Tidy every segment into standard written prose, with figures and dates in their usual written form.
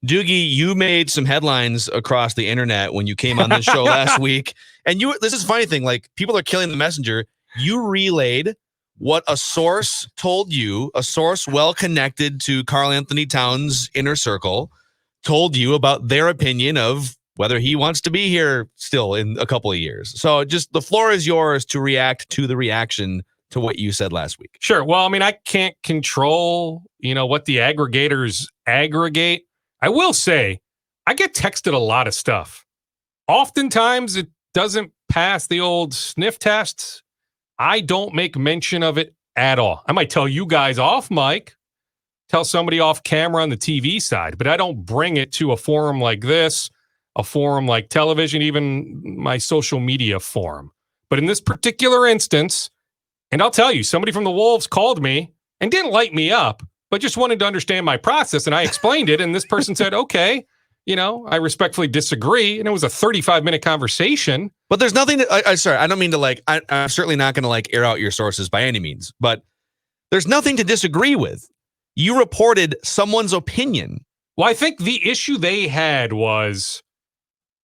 Doogie, you made some headlines across the internet when you came on this show last week. And this is a funny thing. Like, people are killing the messenger. You relayed what a source told you, a source well connected to Karl-Anthony Towns' inner circle, told you about their opinion of whether he wants to be here still in a couple of years. So just the floor is yours to react to the reaction to what you said last week. Sure. Well, I mean, I can't control, what the aggregators aggregate. I will say I get texted a lot of stuff. Oftentimes it doesn't pass the old sniff tests. I don't make mention of it at all. I might tell you guys off mic, tell somebody off camera on the TV side, but I don't bring it to a forum like this, a forum like television, even my social media forum. But in this particular instance, and I'll tell you, somebody from the Wolves called me and didn't light me up, but just wanted to understand my process. And I explained it. And this person said, okay, I respectfully disagree. And it was a 35-minute conversation. But there's nothing to, sorry, I don't mean to I'm certainly not going to air out your sources by any means, but there's nothing to disagree with. You reported someone's opinion. Well, I think the issue they had was,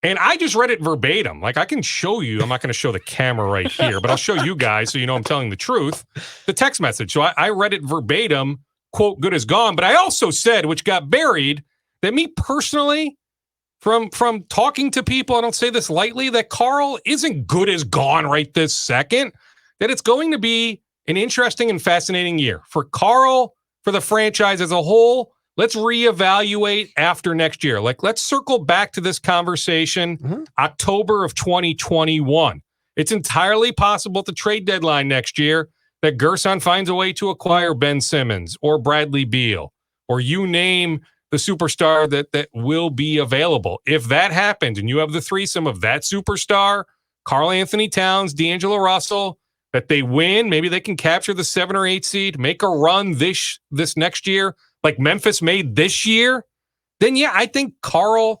and I just read it verbatim. I can show you, I'm not going to show the camera right here, but I'll show you guys so I'm telling the truth, the text message. So I read it verbatim, quote, good as gone. But I also said, which got buried, that me personally, from talking to people, I don't say this lightly, that Karl isn't good as gone right this second, that it's going to be an interesting and fascinating year for Karl, for the franchise as a whole. Let's reevaluate after next year. Let's circle back to this conversation October of 2021. It's entirely possible at the trade deadline next year that Gerson finds a way to acquire Ben Simmons or Bradley Beal, or you name the superstar that will be available. If that happens and you have the threesome of that superstar, Karl-Anthony Towns, D'Angelo Russell, that they win, maybe they can capture the 7 or 8 seed, make a run this next year, like Memphis made this year, then yeah, I think Karl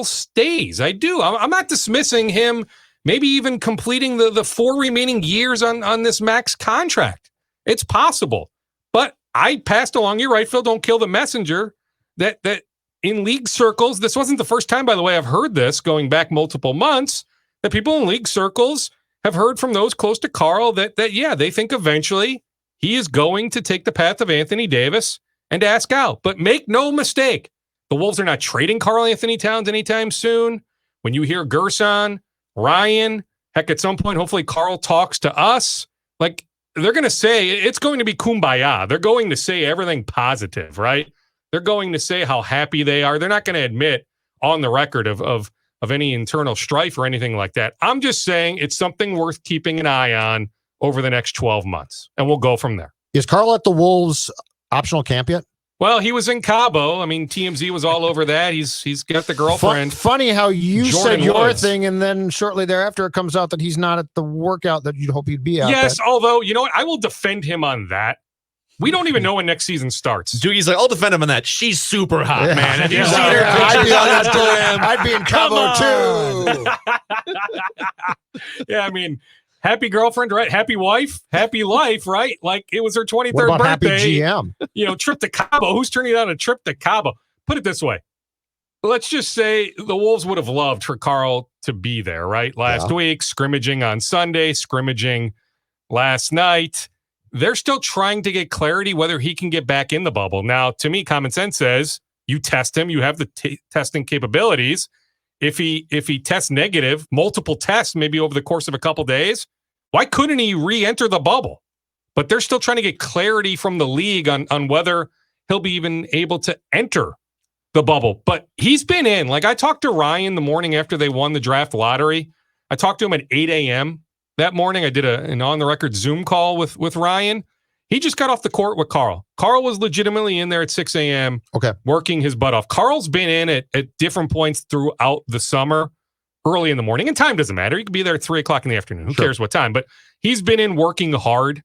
stays. I do. I'm not dismissing him, maybe even completing the 4 remaining years on this max contract. It's possible. But I passed along, you're right, Phil, don't kill the messenger, that in league circles, this wasn't the first time, by the way, I've heard this going back multiple months, that people in league circles have heard from those close to Karl that yeah, they think eventually he is going to take the path of Anthony Davis and ask out. But make no mistake, the Wolves are not trading Karl-Anthony Towns anytime soon. When you hear Gerson, Ryan, heck, at some point, hopefully Karl talks to us, they're going to say, it's going to be kumbaya. They're going to say everything positive, right? They're going to say how happy they are. They're not going to admit on the record of any internal strife or anything like that. I'm just saying it's something worth keeping an eye on over the next 12 months, and we'll go from there. Is Karl at the Wolves optional camp yet? Well, he was in Cabo. I mean, TMZ was all over that. He's got the girlfriend. Funny how you Jordan said your Woods. thing, and then shortly thereafter it comes out that he's not at the workout that you'd hope he'd be at. Yes, although, you know what? I will defend him on that. We don't even know when next season starts. Doogie's I'll defend him on that. She's super hot, man. Have you seen her I'd be in Cabo too. Yeah, I mean, happy girlfriend, right? Happy wife, happy life, right? It was her 23rd what about birthday. Happy GM? Trip to Cabo. Who's turning down a trip to Cabo? Put it this way. Let's just say the Wolves would have loved for Karl to be there, right? Last week, scrimmaging on Sunday, scrimmaging last night. They're still trying to get clarity whether he can get back in the bubble. Now, to me, common sense says you test him. You have the testing capabilities. If he tests negative, multiple tests, maybe over the course of a couple days, why couldn't he re-enter the bubble? But they're still trying to get clarity from the league on whether he'll be even able to enter the bubble. But he's been in. I talked to Ryan the morning after they won the draft lottery. I talked to him at 8 a.m. that morning. I did an on-the-record Zoom call with Ryan. He just got off the court with Karl. Karl was legitimately in there at 6 a.m. Working his butt off. Karl's been in at different points throughout the summer, early in the morning. And time doesn't matter. He could be there at 3 o'clock in the afternoon. Who cares what time? But he's been in working hard.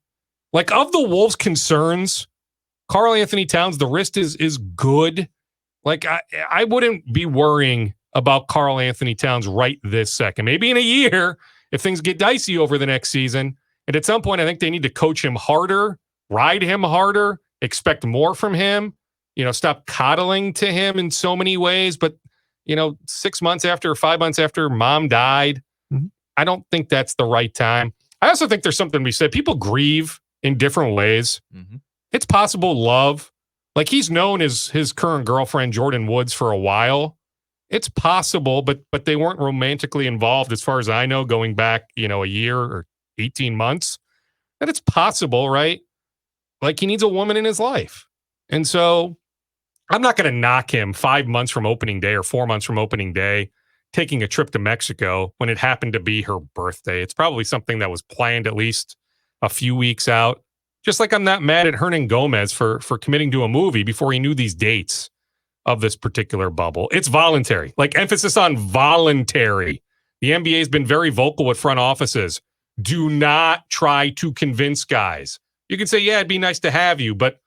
Of the Wolves' concerns, Karl-Anthony Towns, the wrist is good. I wouldn't be worrying about Karl-Anthony Towns right this second. Maybe in a year, if things get dicey over the next season. And at some point, I think they need to coach him harder, ride him harder, expect more from him. stop coddling to him in so many ways. But, 6 months after, 5 months after mom died, I don't think that's the right time. I also think there's something to be said. People grieve in different ways. It's possible love, like he's known as his current girlfriend, Jordan Woods, for a while. It's possible, but they weren't romantically involved as far as I know, going back, a year or 18 months. That it's possible, right? Like he needs a woman in his life. And so I'm not going to knock him 5 months from opening day or 4 months from opening day, taking a trip to Mexico when it happened to be her birthday. It's probably something that was planned at least a few weeks out. Just like I'm not mad at Hernan Gomez for committing to a movie before he knew these dates of this particular bubble. It's voluntary, like emphasis on voluntary. The NBA has been very vocal with front offices. Do not try to convince guys. You can say, yeah, it'd be nice to have you, but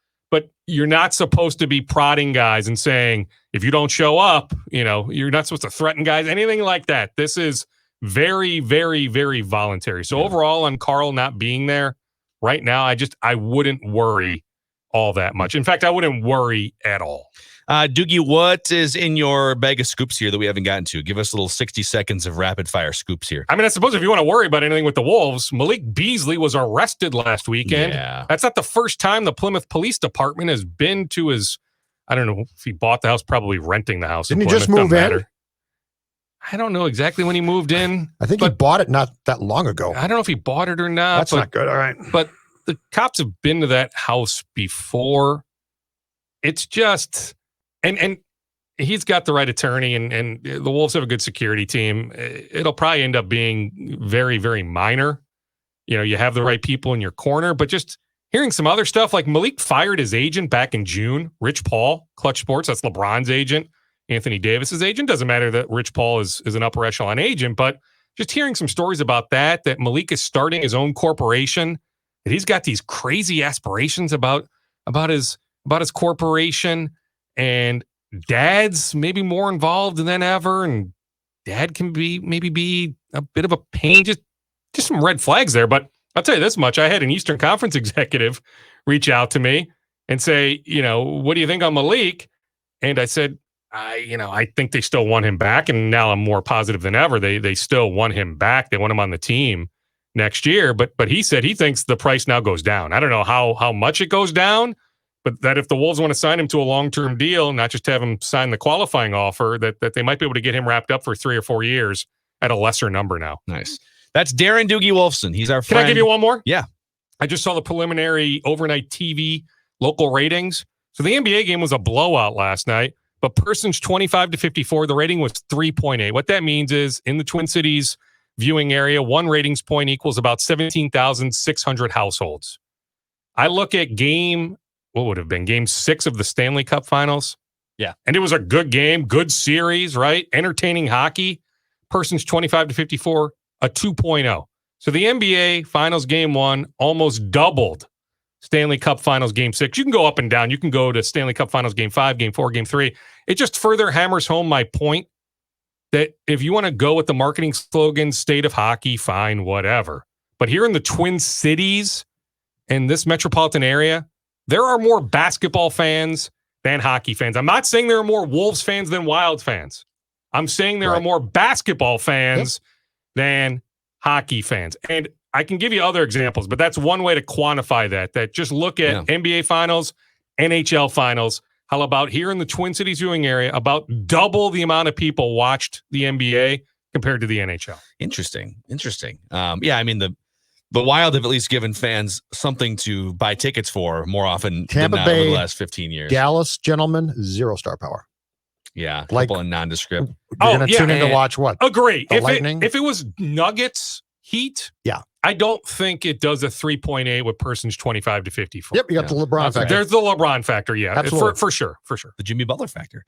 you're not supposed to be prodding guys and saying, if you don't show up, you're not supposed to threaten guys, anything like that. This is very, very, very voluntary. So overall on Karl not being there right now, I wouldn't worry all that much. In fact, I wouldn't worry at all. Doogie, what is in your bag of scoops here that we haven't gotten to? Give us a little 60 seconds of rapid fire scoops here. I mean, I suppose if you want to worry about anything with the Wolves, Malik Beasley was arrested last weekend. Yeah. That's not the first time the Plymouth Police Department has been to his, I don't know if he bought the house, probably renting the house. Didn't he just move in? I don't know exactly when he moved in. I think he bought it not that long ago. I don't know if he bought it or not. That's not good. All right. But the cops have been to that house before. It's just, and he's got the right attorney, and the Wolves have a good security team. It'll probably end up being very, very minor. You have the right people in your corner, but just hearing some other stuff, like Malik fired his agent back in June, Rich Paul, Clutch Sports, that's LeBron's agent, Anthony Davis's agent. Doesn't matter that Rich Paul is an upper echelon agent, but just hearing some stories about that Malik is starting his own corporation, that he's got these crazy aspirations about his corporation, and dad's maybe more involved than ever, and dad can maybe be a bit of a pain. Just some red flags there. But I'll tell you this much. I had an Eastern Conference executive reach out to me and say, what do you think on Malik? And I said, I think they still want him back. And now I'm more positive than ever. They still want him back. They want him on the team next year. But he said he thinks the price now goes down. I don't know how much it goes down, but that if the Wolves want to sign him to a long-term deal, not just have him sign the qualifying offer, that they might be able to get him wrapped up for 3 or 4 years at a lesser number now. Nice. That's Darren Doogie Wolfson. He's our friend. Can I give you one more? Yeah. I just saw the preliminary overnight TV local ratings. So the NBA game was a blowout last night, but persons 25 to 54, the rating was 3.8. What that means is in the Twin Cities viewing area, one ratings point equals about 17,600 households. I look at what would have been game 6 of the Stanley Cup Finals. Yeah. And it was a good game, good series, right? Entertaining hockey. Persons 25 to 54, a 2.0. So the NBA Finals Game 1 almost doubled Stanley Cup Finals Game 6. You can go up and down. You can go to Stanley Cup Finals Game 5, Game 4, Game 3. It just further hammers home my point that if you want to go with the marketing slogan, state of hockey, fine, whatever. But here in the Twin Cities and this metropolitan area, there are more basketball fans than hockey fans. I'm not saying there are more Wolves fans than Wild fans. I'm saying there are more basketball fans than hockey fans. And I can give you other examples, but that's one way to quantify that just look at NBA Finals, NHL Finals. How about here in the Twin Cities viewing area, about double the amount of people watched the NBA compared to the NHL. Interesting. Yeah, I mean, the Wild have at least given fans something to buy tickets for more often than not over the last 15 years. Dallas, gentlemen, 0 star power. Yeah, a couple of nondescript. You're going to tune in to watch what? Agree. Lightning? If it was Nuggets, Heat, I don't think it does a 3.8 with persons 25 to 54. Yep, you got the LeBron factor. There's the LeBron factor, for sure. The Jimmy Butler factor.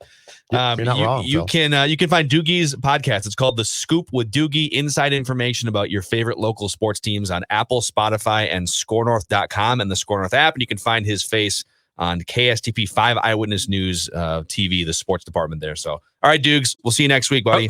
You're not wrong. You can find Doogie's podcast. It's called The Scoop with Doogie. Inside information about your favorite local sports teams on Apple, Spotify, and ScoreNorth.com and the ScoreNorth app. And you can find his face on KSTP 5 Eyewitness News TV, the sports department there. So, all right, Doogs, we'll see you next week, buddy.